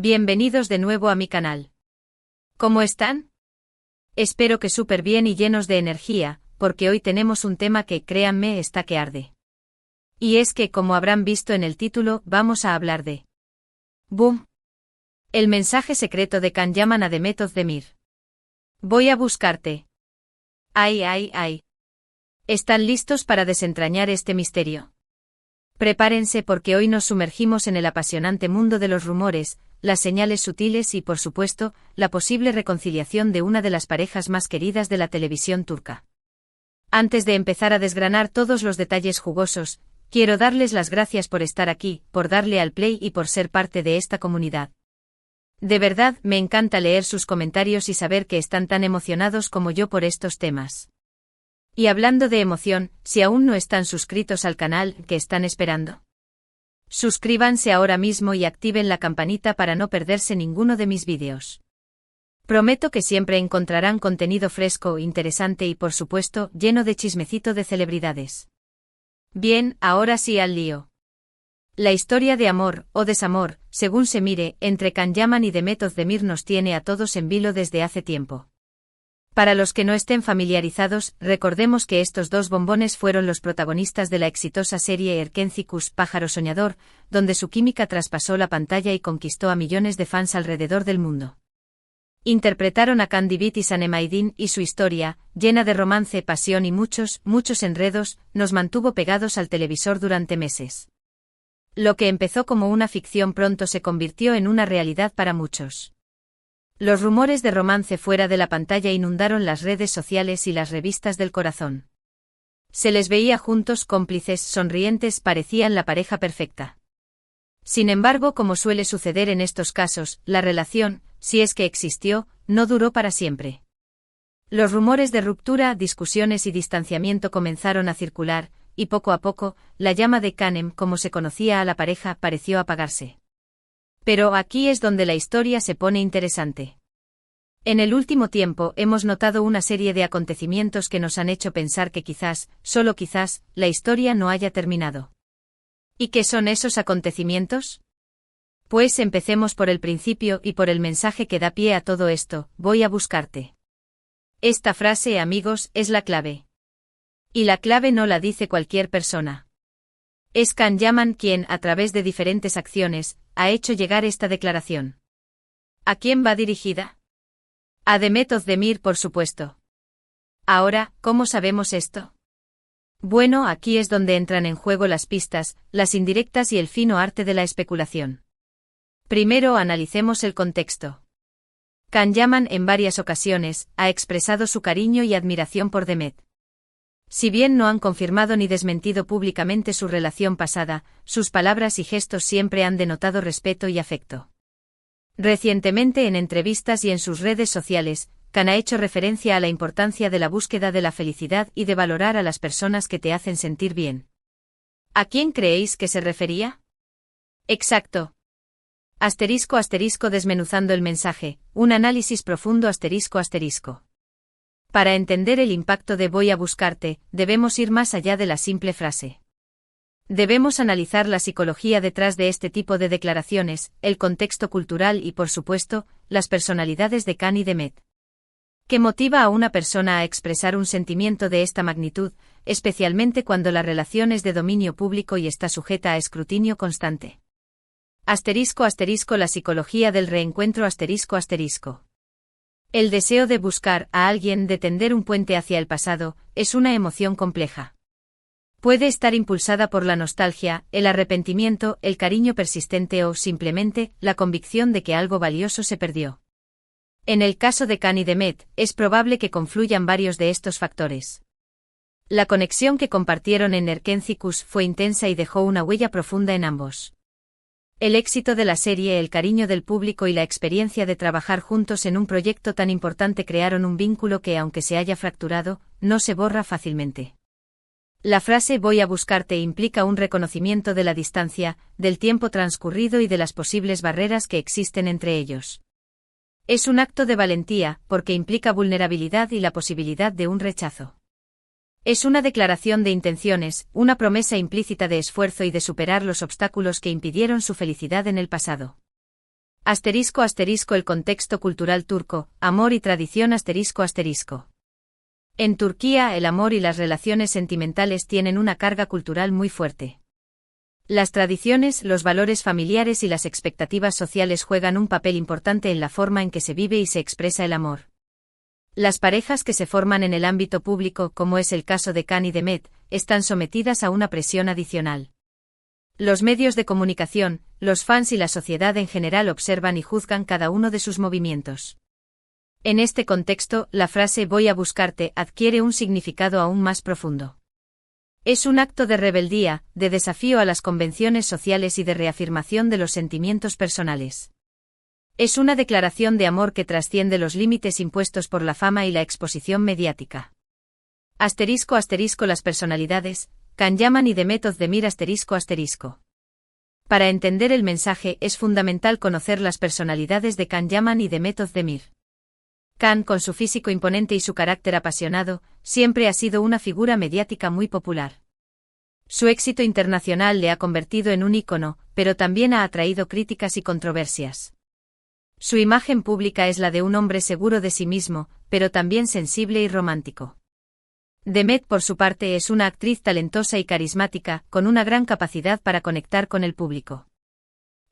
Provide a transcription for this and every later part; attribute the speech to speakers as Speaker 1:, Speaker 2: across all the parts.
Speaker 1: Bienvenidos de nuevo a mi canal. ¿Cómo están? Espero que súper bien y llenos de energía, porque hoy tenemos un tema que, créanme, está que arde. Y es que, como habrán visto en el título, vamos a hablar de ¡Boom! El mensaje secreto de Can Yaman a Demet Özdemir. Voy a buscarte. ¡Ay, ay, ay! ¿Están listos para desentrañar este misterio? Prepárense porque hoy nos sumergimos en el apasionante mundo de los rumores, las señales sutiles y, por supuesto, la posible reconciliación de una de las parejas más queridas de la televisión turca. Antes de empezar a desgranar todos los detalles jugosos, quiero darles las gracias por estar aquí, por darle al play y por ser parte de esta comunidad. De verdad, me encanta leer sus comentarios y saber que están tan emocionados como yo por estos temas. Y hablando de emoción, si aún no están suscritos al canal, ¿qué están esperando? Suscríbanse ahora mismo y activen la campanita para no perderse ninguno de mis vídeos. Prometo que siempre encontrarán contenido fresco, interesante y por supuesto, lleno de chismecito de celebridades. Bien, ahora sí al lío. La historia de amor, o desamor, según se mire, entre Can Yaman y Demet Özdemir nos tiene a todos en vilo desde hace tiempo. Para los que no estén familiarizados, recordemos que estos dos bombones fueron los protagonistas de la exitosa serie Erkenci Pájaro Soñador, donde su química traspasó la pantalla y conquistó a millones de fans alrededor del mundo. Interpretaron a Can Divit y Sanem Aydin y su historia, llena de romance, pasión y muchos enredos, nos mantuvo pegados al televisor durante meses. Lo que empezó como una ficción pronto se convirtió en una realidad para muchos. Los rumores de romance fuera de la pantalla inundaron las redes sociales y las revistas del corazón. Se les veía juntos, cómplices, sonrientes, parecían la pareja perfecta. Sin embargo, como suele suceder en estos casos, la relación, si es que existió, no duró para siempre. Los rumores de ruptura, discusiones y distanciamiento comenzaron a circular, y poco a poco, la llama de Canem, como se conocía a la pareja, pareció apagarse. Pero aquí es donde la historia se pone interesante. En el último tiempo hemos notado una serie de acontecimientos que nos han hecho pensar que quizás, solo quizás, la historia no haya terminado. ¿Y qué son esos acontecimientos? Pues empecemos por el principio y por el mensaje que da pie a todo esto: voy a buscarte. Esta frase, amigos, es la clave. Y la clave no la dice cualquier persona. Es Can Yaman quien, a través de diferentes acciones, ha hecho llegar esta declaración. ¿A quién va dirigida? A Demet Özdemir, por supuesto. Ahora, ¿cómo sabemos esto? Bueno, aquí es donde entran en juego las pistas, las indirectas y el fino arte de la especulación. Primero analicemos el contexto. Can Yaman en varias ocasiones ha expresado su cariño y admiración por Demet. Si bien no han confirmado ni desmentido públicamente su relación pasada, sus palabras y gestos siempre han denotado respeto y afecto. Recientemente en entrevistas y en sus redes sociales, Can ha hecho referencia a la importancia de la búsqueda de la felicidad y de valorar a las personas que te hacen sentir bien. ¿A quién creéis que se refería? Exacto. *** desmenuzando el mensaje, un análisis profundo ***. Para entender el impacto de voy a buscarte, debemos ir más allá de la simple frase. Debemos analizar la psicología detrás de este tipo de declaraciones, el contexto cultural y, por supuesto, las personalidades de Can y Demet. ¿Qué motiva a una persona a expresar un sentimiento de esta magnitud, especialmente cuando la relación es de dominio público y está sujeta a escrutinio constante? *** La psicología del reencuentro ***. El deseo de buscar a alguien, de tender un puente hacia el pasado, es una emoción compleja. Puede estar impulsada por la nostalgia, el arrepentimiento, el cariño persistente o, simplemente, la convicción de que algo valioso se perdió. En el caso de Can y Demet, es probable que confluyan varios de estos factores. La conexión que compartieron en Erkenci fue intensa y dejó una huella profunda en ambos. El éxito de la serie, el cariño del público y la experiencia de trabajar juntos en un proyecto tan importante crearon un vínculo que, aunque se haya fracturado, no se borra fácilmente. La frase voy a buscarte implica un reconocimiento de la distancia, del tiempo transcurrido y de las posibles barreras que existen entre ellos. Es un acto de valentía, porque implica vulnerabilidad y la posibilidad de un rechazo. Es una declaración de intenciones, una promesa implícita de esfuerzo y de superar los obstáculos que impidieron su felicidad en el pasado. Asterisco asterisco el contexto cultural turco, amor y tradición asterisco asterisco. En Turquía el amor y las relaciones sentimentales tienen una carga cultural muy fuerte. Las tradiciones, los valores familiares y las expectativas sociales juegan un papel importante en la forma en que se vive y se expresa el amor. Las parejas que se forman en el ámbito público, como es el caso de Can y Demet, están sometidas a una presión adicional. Los medios de comunicación, los fans y la sociedad en general observan y juzgan cada uno de sus movimientos. En este contexto, la frase «voy a buscarte» adquiere un significado aún más profundo. Es un acto de rebeldía, de desafío a las convenciones sociales y de reafirmación de los sentimientos personales. Es una declaración de amor que trasciende los límites impuestos por la fama y la exposición mediática. Asterisco asterisco las personalidades, Can Yaman y Demet Özdemir asterisco asterisco. Para entender el mensaje es fundamental conocer las personalidades de Can Yaman y Demet Özdemir. Can, con su físico imponente y su carácter apasionado, siempre ha sido una figura mediática muy popular. Su éxito internacional le ha convertido en un ícono, pero también ha atraído críticas y controversias. Su imagen pública es la de un hombre seguro de sí mismo, pero también sensible y romántico. Demet, por su parte, es una actriz talentosa y carismática, con una gran capacidad para conectar con el público.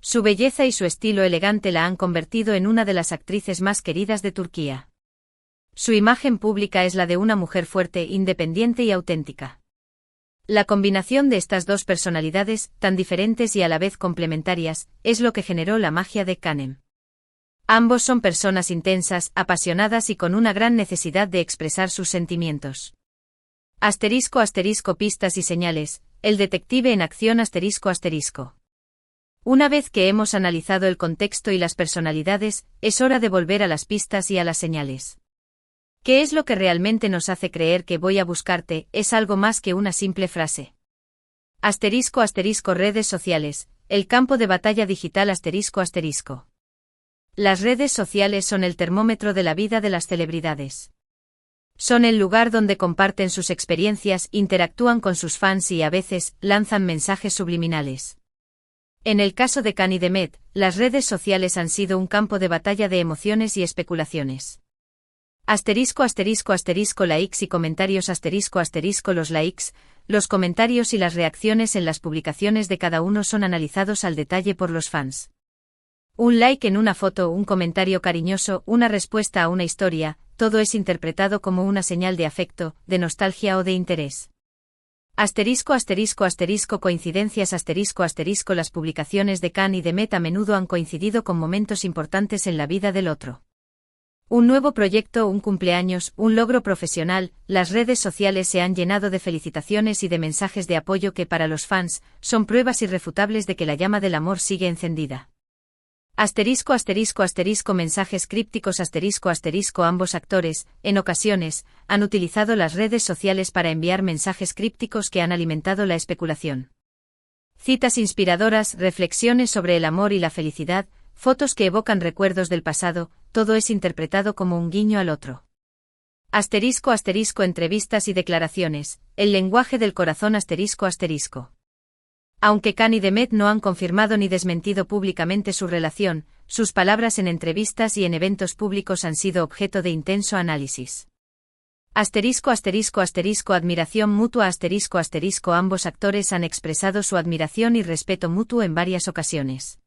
Speaker 1: Su belleza y su estilo elegante la han convertido en una de las actrices más queridas de Turquía. Su imagen pública es la de una mujer fuerte, independiente y auténtica. La combinación de estas dos personalidades, tan diferentes y a la vez complementarias, es lo que generó la magia de Canem. Ambos son personas intensas, apasionadas y con una gran necesidad de expresar sus sentimientos. Asterisco asterisco pistas y señales, el detective en acción asterisco asterisco. Una vez que hemos analizado el contexto y las personalidades, es hora de volver a las pistas y a las señales. ¿Qué es lo que realmente nos hace creer que voy a buscarte? Es algo más que una simple frase. Asterisco asterisco redes sociales, el campo de batalla digital asterisco asterisco. Las redes sociales son el termómetro de la vida de las celebridades. Son el lugar donde comparten sus experiencias, interactúan con sus fans y a veces lanzan mensajes subliminales. En el caso de Can y Demet, las redes sociales han sido un campo de batalla de emociones y especulaciones. Asterisco asterisco asterisco likes y comentarios asterisco asterisco los likes, los comentarios y las reacciones en las publicaciones de cada uno son analizados al detalle por los fans. Un like en una foto, un comentario cariñoso, una respuesta a una historia, todo es interpretado como una señal de afecto, de nostalgia o de interés. Asterisco asterisco asterisco coincidencias asterisco asterisco las publicaciones de Can y Demet a menudo han coincidido con momentos importantes en la vida del otro. Un nuevo proyecto, un cumpleaños, un logro profesional, las redes sociales se han llenado de felicitaciones y de mensajes de apoyo que para los fans son pruebas irrefutables de que la llama del amor sigue encendida. Asterisco asterisco asterisco mensajes crípticos asterisco asterisco ambos actores, en ocasiones, han utilizado las redes sociales para enviar mensajes crípticos que han alimentado la especulación. Citas inspiradoras, reflexiones sobre el amor y la felicidad, fotos que evocan recuerdos del pasado, todo es interpretado como un guiño al otro. Asterisco asterisco entrevistas y declaraciones, el lenguaje del corazón asterisco asterisco. Aunque Can y Demet no han confirmado ni desmentido públicamente su relación, sus palabras en entrevistas y en eventos públicos han sido objeto de intenso análisis. Asterisco asterisco asterisco admiración mutua asterisco asterisco ambos actores han expresado su admiración y respeto mutuo en varias ocasiones.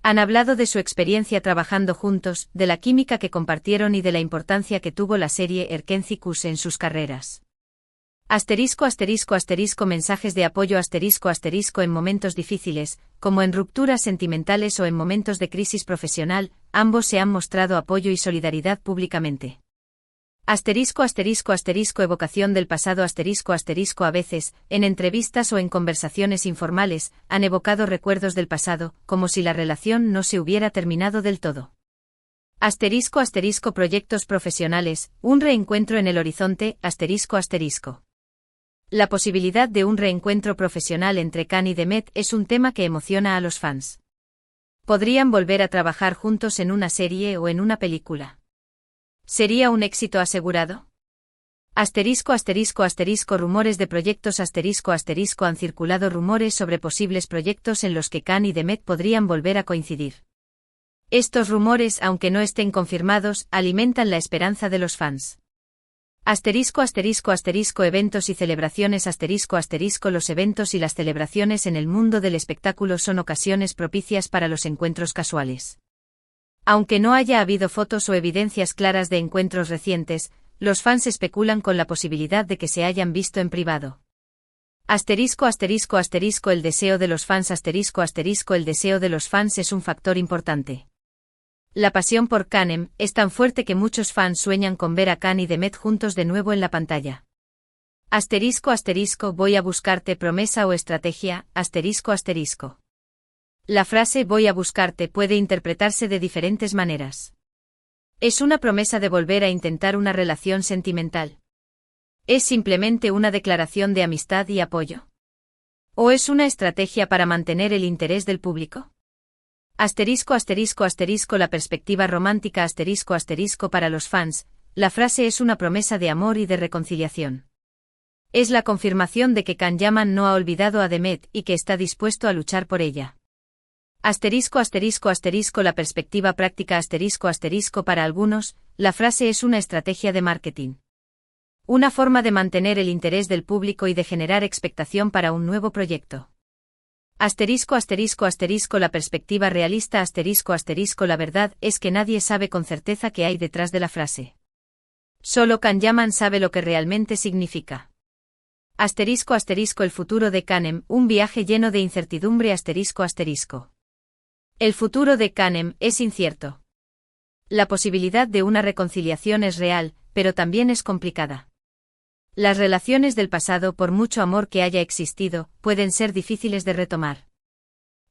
Speaker 1: Han hablado de su experiencia trabajando juntos, de la química que compartieron y de la importancia que tuvo la serie Erkencikus en sus carreras. Asterisco asterisco asterisco mensajes de apoyo asterisco asterisco en momentos difíciles, como en rupturas sentimentales o en momentos de crisis profesional, ambos se han mostrado apoyo y solidaridad públicamente. Asterisco asterisco asterisco evocación del pasado asterisco asterisco a veces, en entrevistas o en conversaciones informales, han evocado recuerdos del pasado, como si la relación no se hubiera terminado del todo. Asterisco asterisco proyectos profesionales, un reencuentro en el horizonte, asterisco asterisco. La posibilidad de un reencuentro profesional entre Can y Demet es un tema que emociona a los fans. ¿Podrían volver a trabajar juntos en una serie o en una película? ¿Sería un éxito asegurado? Asterisco asterisco asterisco rumores de proyectos asterisco asterisco han circulado rumores sobre posibles proyectos en los que Can y Demet podrían volver a coincidir. Estos rumores, aunque no estén confirmados, alimentan la esperanza de los fans. Eventos y celebraciones Los eventos y las celebraciones en el mundo del espectáculo son ocasiones propicias para los encuentros casuales. Aunque no haya habido fotos o evidencias claras de encuentros recientes, los fans especulan con la posibilidad de que se hayan visto en privado. El deseo de los fans El deseo de los fans es un factor importante. La pasión por Kanem es tan fuerte que muchos fans sueñan con ver a Kan y Demet juntos de nuevo en la pantalla. Voy a buscarte promesa o estrategia, La frase voy a buscarte puede interpretarse de diferentes maneras. ¿Es una promesa de volver a intentar una relación sentimental? ¿Es simplemente una declaración de amistad y apoyo? ¿O es una estrategia para mantener el interés del público? La perspectiva romántica Para los fans, la frase es una promesa de amor y de reconciliación. Es la confirmación de que Can Yaman no ha olvidado a Demet y que está dispuesto a luchar por ella. La perspectiva práctica Para algunos, la frase es una estrategia de marketing. Una forma de mantener el interés del público y de generar expectación para un nuevo proyecto. La perspectiva realista La verdad es que nadie sabe con certeza qué hay detrás de la frase. Solo Can Yaman sabe lo que realmente significa. El futuro de Kanem, un viaje lleno de incertidumbre El futuro de Kanem es incierto. La posibilidad de una reconciliación es real, pero también es complicada. Las relaciones del pasado, por mucho amor que haya existido, pueden ser difíciles de retomar.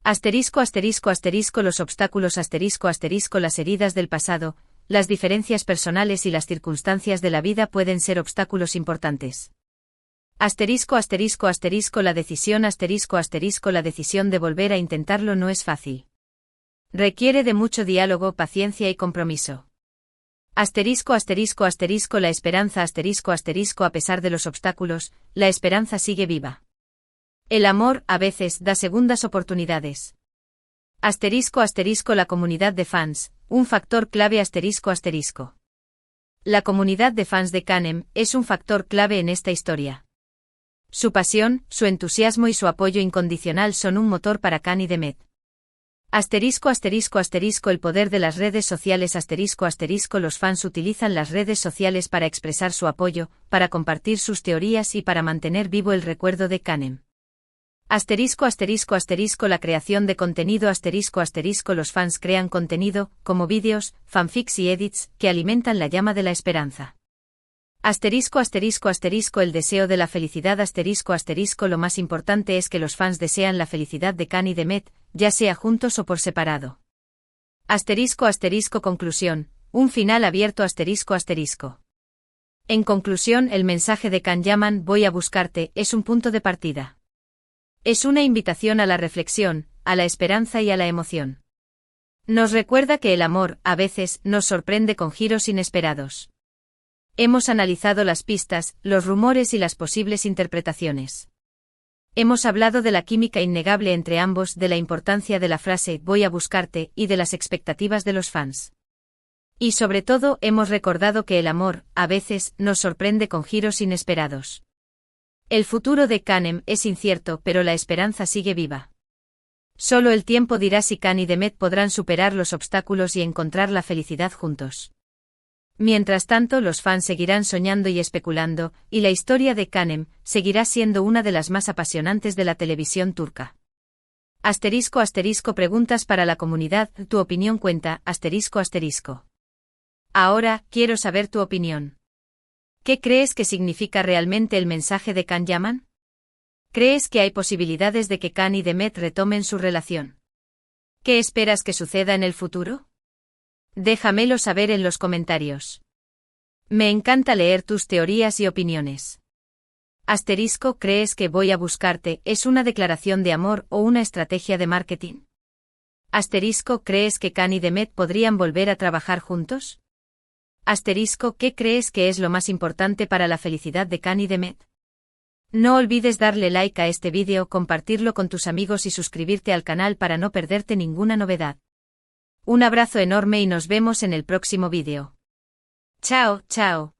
Speaker 1: Los obstáculos Las heridas del pasado, las diferencias personales y las circunstancias de la vida pueden ser obstáculos importantes. La decisión La decisión de volver a intentarlo no es fácil. Requiere de mucho diálogo, paciencia y compromiso. La esperanza A pesar de los obstáculos, la esperanza sigue viva. El amor, a veces, da segundas oportunidades. La comunidad de fans, un factor clave La comunidad de fans de Kanem es un factor clave en esta historia. Su pasión, su entusiasmo y su apoyo incondicional son un motor para Kan y Demet. El poder de las redes sociales Los fans utilizan las redes sociales para expresar su apoyo, para compartir sus teorías y para mantener vivo el recuerdo de Kanem. La creación de contenido Los fans crean contenido, como vídeos, fanfics y edits, que alimentan la llama de la esperanza. El deseo de la felicidad Lo más importante es que los fans desean la felicidad de Kan y Demet, ya sea juntos o por separado. Conclusión, un final abierto En conclusión, el mensaje de Can Yaman Voy a buscarte es un punto de partida. Es una invitación a la reflexión, a la esperanza y a la emoción. Nos recuerda que el amor, a veces, nos sorprende con giros inesperados. Hemos analizado las pistas, los rumores y las posibles interpretaciones. Hemos hablado de la química innegable entre ambos, de la importancia de la frase Voy a buscarte y de las expectativas de los fans. Y sobre todo, hemos recordado que el amor, a veces, nos sorprende con giros inesperados. El futuro de Kanem es incierto, pero la esperanza sigue viva. Solo el tiempo dirá si Kan y Demet podrán superar los obstáculos y encontrar la felicidad juntos. Mientras tanto, los fans seguirán soñando y especulando, y la historia de Kanem seguirá siendo una de las más apasionantes de la televisión turca. Preguntas para la comunidad, tu opinión cuenta, Ahora, quiero saber tu opinión. ¿Qué crees que significa realmente el mensaje de Can Yaman? ¿Crees que hay posibilidades de que Kan y Demet retomen su relación? ¿Qué esperas que suceda en el futuro? Déjamelo saber en los comentarios. Me encanta leer tus teorías y opiniones. ¿Crees que Voy a buscarte es una declaración de amor o una estrategia de marketing? ¿Crees que Kan y Demet podrían volver a trabajar juntos? ¿Qué crees que es lo más importante para la felicidad de Kan y Demet? No olvides darle like a este vídeo, compartirlo con tus amigos y suscribirte al canal para no perderte ninguna novedad. Un abrazo enorme y nos vemos en el próximo vídeo. Chao, chao.